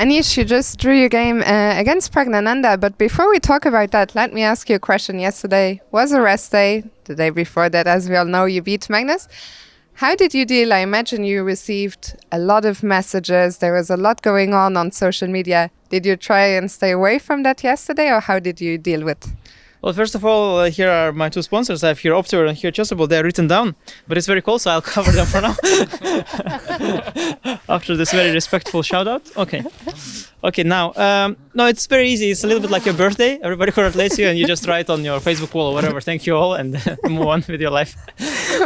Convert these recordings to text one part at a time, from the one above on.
Anish, you just drew your game against Pragg, but before we talk about that, let me ask you a question. Yesterday was a rest day. The day before that, as we all know, you beat Magnus. How did you deal? I imagine you received a lot of messages. There was a lot going on social media. Did you try and stay away from that yesterday, or how did you deal with? Well, first of all, here are my two sponsors. I have here Optiver and here Chessable. They're written down, but it's very cold, so I'll cover them for now. After this very respectful shout out. Okay, now, no, it's very easy. It's a little bit like your birthday. Everybody congratulates you and you just write on your Facebook wall or whatever, thank you all, and move on with your life.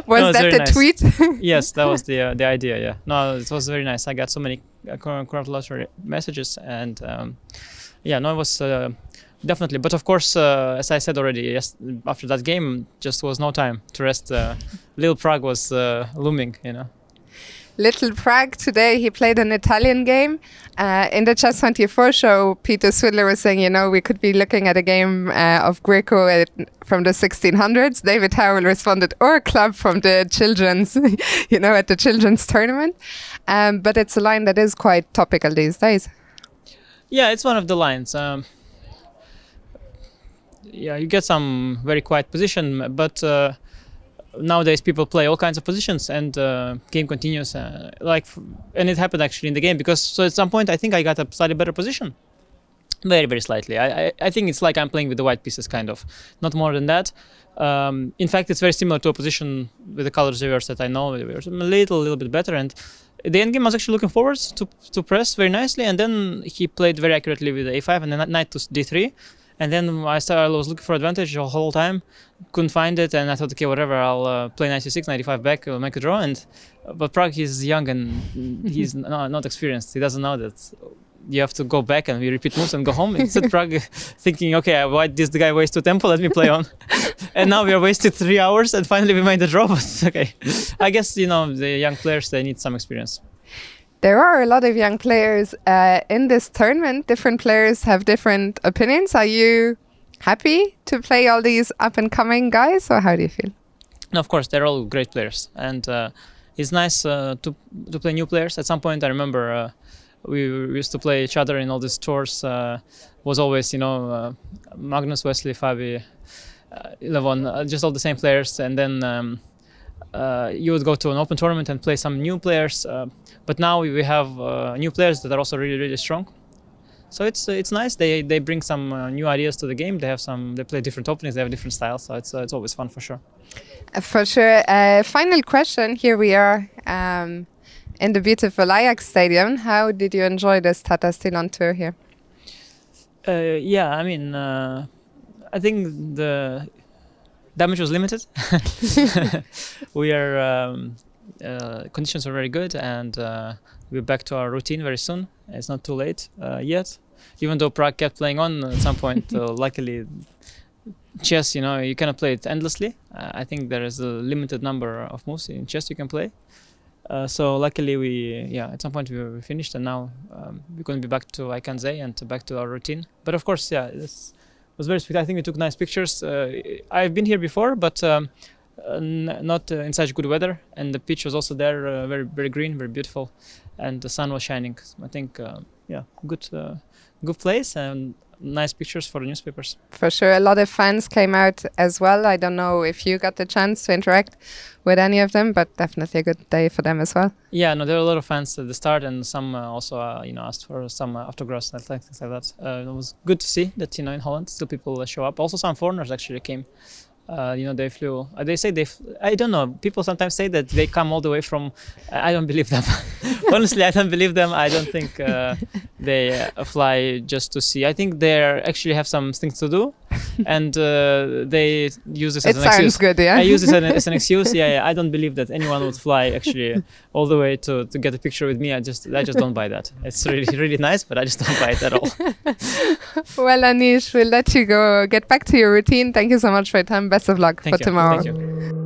Was that the tweet? Yes, that was the idea, yeah. No, it was very nice. I got so many congratulatory messages and yeah, no, it was definitely. But of course, as I said already, yes, after that game, just was no time to rest. Little Pragg was looming, you know. Little Pragg today, he played an Italian game. In the Chess24 show, Peter Swidler was saying, you know, we could be looking at a game of Greco from the 1600s. David Howell responded, or a club from the children's, you know, at the children's tournament. But it's a line that is quite topical these days. Yeah, it's one of the lines. Yeah, you get some very quiet position, but nowadays people play all kinds of positions and game continues and it happened actually in the game because so at some point I think I got a slightly better position, very slightly. I think it's like I'm playing with the white pieces kind of, not more than that. In fact, it's very similar to a position with the colors reverse that I know a little bit better, and the endgame I was actually looking forward to press very nicely, and then he played very accurately with a5 and then knight to d3. And then I was looking for advantage the whole time, couldn't find it, and I thought, okay, whatever, I'll play 96, 95 back, I'll make a draw. But Pragg, he's young and he's not experienced. He doesn't know that you have to go back and we repeat moves and go home. Instead, Pragg thinking, okay, why did the guy waste 2 tempo? Let me play on. And now we are wasted 3 hours and finally we made the draw. But okay, I guess, you know, the young players, they need some experience. There are a lot of young players in this tournament. Different players have different opinions. Are you happy to play all these up-and-coming guys, or how do you feel? No, of course, they're all great players, and it's nice to play new players. At some point, I remember we used to play each other in all these tours. Was always, you know, Magnus, Wesley, Fabi, Levon, just all the same players, and then you would go to an open tournament and play some new players. But now we have new players that are also really strong. So it's nice. They bring some new ideas to the game. They play different openings. They have different styles. So it's always fun for sure. For sure. Final question. Here we are in the beautiful Wijk stadium. How did you enjoy this Tata Steel on tour here? Yeah, I mean, I think the damage was limited. We are. Conditions are very good, and we're back to our routine very soon. It's not too late yet, even though Pragg kept playing on at some point. Luckily, chess, you know, you cannot play it endlessly. I think there is a limited number of moves in chess you can play. So luckily at some point we finished, and now we're going to be back to Wijk and back to our routine. But of course, yeah, this was very sweet. I think we took nice pictures. I've been here before, but not in such good weather, and the pitch was also there, very green, very beautiful, and the sun was shining. I think good place and nice pictures for the newspapers. For sure, a lot of fans came out as well. I don't know if you got the chance to interact with any of them, but definitely a good day for them as well. Yeah, no, there were a lot of fans at the start, and some also you know, asked for some autographs and things like that. It was good to see that, you know, in Holland still people show up. Also some foreigners actually came. You know, they flew. They say I don't know. People sometimes say that they come all the way from. I don't believe them. Honestly, I don't believe them. I don't think they fly just to see. I think they actually have some things to do, and they use this as an excuse. It sounds good, yeah. I use this as an excuse. Yeah. I don't believe that anyone would fly actually all the way to get a picture with me. I just don't buy that. It's really nice, but I just don't buy it at all. Well, Anish, we'll let you go. Get back to your routine. Thank you so much for your time. Best of luck for tomorrow. Thank you.